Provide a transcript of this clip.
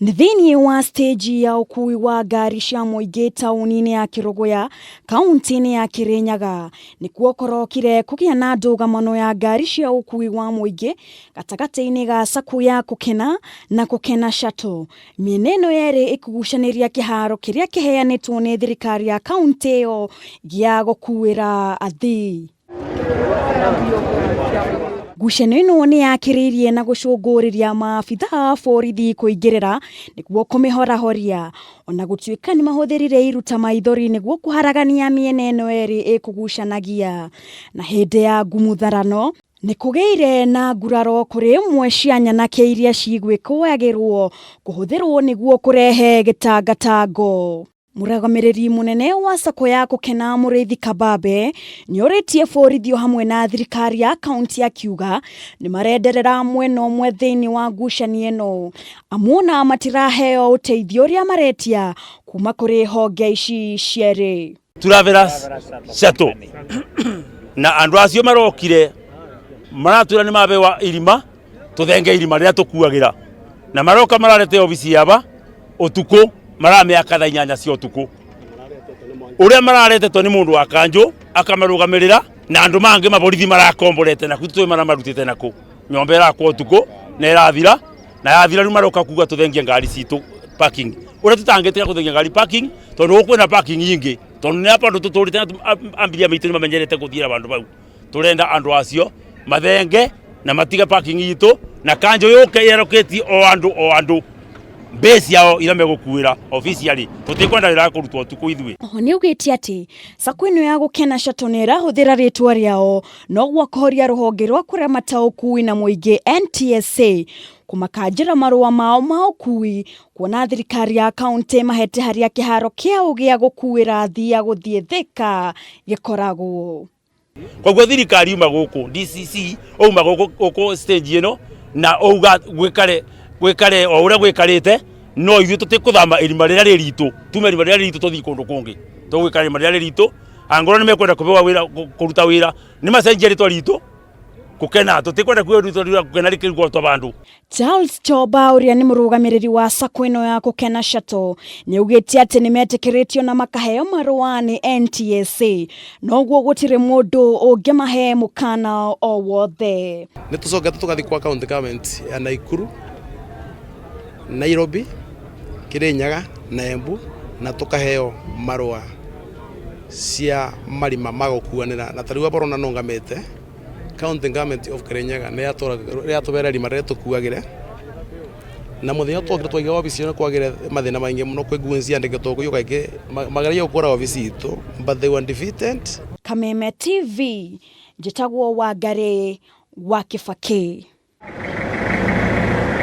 Nithini wa stage ya ukui wa ngari cia muingi tauni-ini ya Kirogoya, kaunti-ini ya Kirinyaga, nikuo korokire kugia na ndugamano ya ngari cia ukui wa muingi gatagati-ini ga SACCO ya Kukena na Kukena Shuttle. Mieneno yeri ikugucaniria kiharo kiria kiheanitwo ni thirikari ya kaunti iyo gia gukuira athii. Ngucanio ino ni yakiririe na gucunguriria maabitha a borithi kuingirira niguo kumihorahoria, ona gutuika ni mahuthirire iruta maithori niguo kuharagania miena ino eri ikugucanagia. Na hindi ya ngumutharano ni kugeire na nguraro kuri imwe cia nyanake iria cigwikagirwo kuhuthirwo niguo kurehe gitangatango. Muragamiriri munene wa SACCO ya Kukena Muriithi Kababe nioritie borithio hamwe na thirikari ya kaunti akiuga ni marenderera mwena umwe thiini wa ngucanio ino, amuna matiraheo uteithio ria maretia kuma kuri honge ici cieri. Travelers Shuttle na andu acio marokire maratwira ni mabewa irima tuthenge irima ria tukuagira na maroka mararete obisi yaba utuku marameka thaa 8 cia utuku uria mararetetwo ni mundu wa kanjo akamarugamirira na andu mangi maborithi marakomborete na kutu maramarutite nako nyombe yakwa utuku na irathira na yathira riu maroka kuga tuthengie ngari citu parking uria tutangite kuthengia ngari parking tondu ukwina parking ingi tondu ni apa tuturite ambiria mitu ni mamenyerete kuthira bandu bau turenda andu acio mathenge na matiga parking yitu na kanjo yuke yeroketi o andu base yao ira megukuira officially tutikwenda rira kurutwo utuku ithwe. Ni ugitie ati SACCO ino ya Kukena Shuttle ni irahuthira ritwa riao no gwakoria ruhonge rwa kuramata ukui na muingi NTSA kumakanjira marua mao ma ukui kuona thirikari ya kaunti mahete haria kiharo kia ugia gukuira athii guthie Thika gikoragwo. Kwa thirikari uma guku DCC uma guku stage ino na ouga gwikare o uria gwikarite no ithu tutikuthama irima riria riritu tume irima riria riritu tuthi kundu kungi tugwikara irima riria riritu angoro ni mekwenda kubewa wira kuruta wira ni macenjia ritwa ritu Kukena tutikwenda kuruta Kukena rikirigwo to bandu. Charles Choba uria ni murugamiriri wa SACCO ino ya Kukena Shuttle ni ugitie ati ni metikiritio na makaheo marua ni NTSA noguo gutire mundu ungimahe mukana o wothe. Ni tucokete tugathi kwa county government ya Naikuru, Nairobi, Kirinyaga na Embu na tukaheo marua cia marima magukuanira na tariwa borona nongamete county government of Kirinyaga ne yatubera rima rire tukuagire na muthenya twokire twaige ofisi yo kwagire mathina maingi muno kwiguncia ndeke toko yukaike magaria ukora ofisi itu but they were defeated. Kameme TV njitagwo Wangari wa Kibaki.